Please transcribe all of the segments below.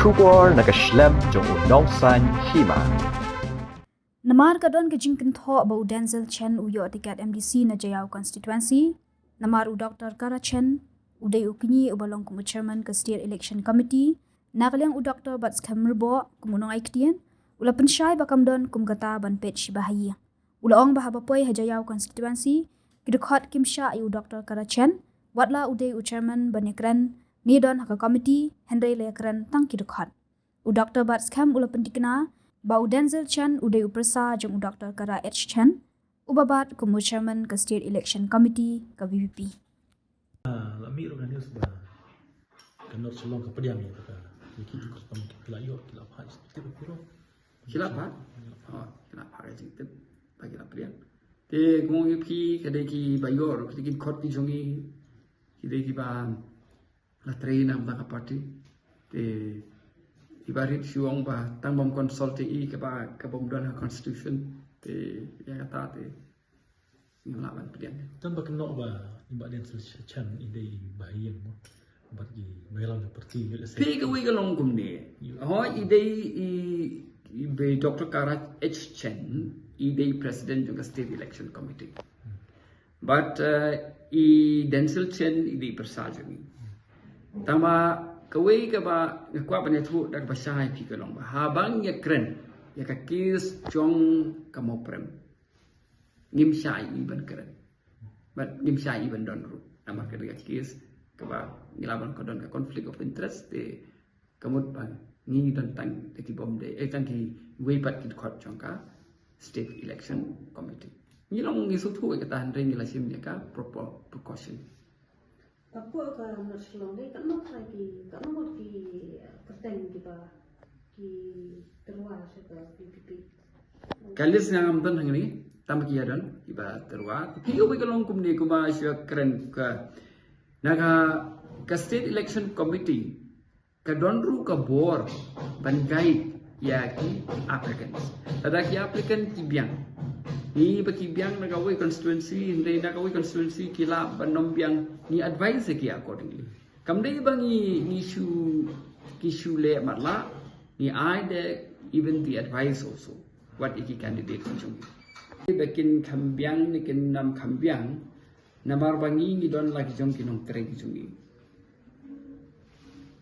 Shubor nakaslem jong unong san Hima. Namar kadon ke jingkin tho about Chen uyo tiket MDC na Jaïaw constituency. Namar u Dr.Kara Chen uday ukini ubalong kumu chairman ke state election committee. Nakaliang u Dr. Bats Kamrbo kumunong aiktian. Ula pensyai bakam don kum kata ban pet shibahaya. Ula ong bahaba poi ha Jaïaw constituency. Kidukhat Kim Shah u Dr.Kara Chen. Watla uday u chairman banyakran ni don haka committee Henry lekran tang kidukhat. U Dr. Bats Kam ula pentikna Bau Chen uday uprasa jong Dr.Kara H. Chen ubabat kumu chairman ke state election committee ke VVP. Lami ro kan usba. Kanor Shong ka pediam ni ka. Ki tu kam kilayo kilap ha seperti piro. Kilap ha? Kilap ha jing tip bagi la pediam. Te kung ki kadai ki bayor ki khot ki jongi ki dei ki ba la train am ka party te ibarit siwang ba tangbom consulting i ke ba ke pembunuhan constitution te yang kata te ngelawan pedian Tan ba keno ba imba den Chen ide bahayan mo bagi melang seperti pi ke wi galong kum ni ho ide i be Dr. Kara H. Chen ide president juga state election committee but i Denzel Chen ide persajani tama kawai ka ba ngakwa pa niya dak ba Shah pi ka long ba habang ya kren ya ka kis chong ka mo prem Ngim Shah iban kren but Ngim Shah iban don ru nama ka dia kis ka ba ngilaban ka don ka conflict of interest te kamut ba ni don tang te ki bom de tang ki wei pat ki khot chong ka state election committee ni long ngi su thu ka tan ring la sim ya ka proper precaution Aku akan Shong deh kan nak lagi kan nak ki kerteng kita ki terus ke PPP. Kalis yang amdan hangni tam ki yadan iba terwa pi ko bikalong kumni kuma sya kren ka naga ka state election committee ka donru ka bor ban guide ya ki applicants tada ki applicant ki biang ni baki biang naga we constituency hindi naga we constituency kila banom biang ni advise ki accordingly kamdei bangi ni shu le matla ni I de even the advice also what iki candidate chung bakin kambiang ni kin nam kambiang namar bangi ni don lagi jong kinong tre ki jungi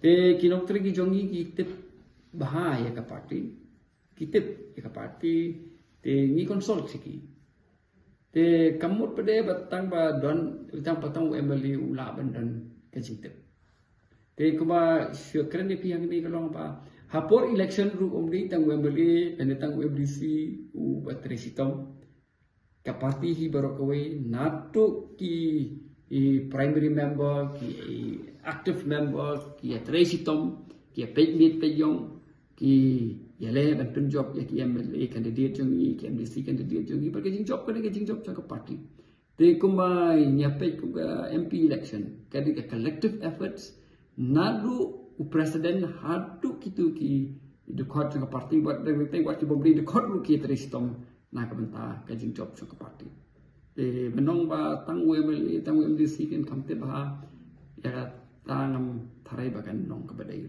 te kinong tre ki jongi ki tip bahaya ka party kitip ka party te ni consult siki te kamut pede batang ba don utang patang MLA ula bandan kajitip te kuma syukran ni piang ni kalong ba hapor election ru umri tang MLA dan tang MDC u batre sitom ka party hi barokaway nato ki primary member ki active member ki tresitom ki pegmit peyong ki yale ban job ya ki MLA candidate jongi ki MDC candidate jongi par ke job ka party te kumba nyape kuga MP election kadi ka collective efforts nadu president hadu kitu ki the court ka party but the thing what ki bomri the court lu ki tristom na ka banta ka job ka party te benong ba tang MLA tang MDC kan kamte ba ya tangam tharai bagan nong ka badai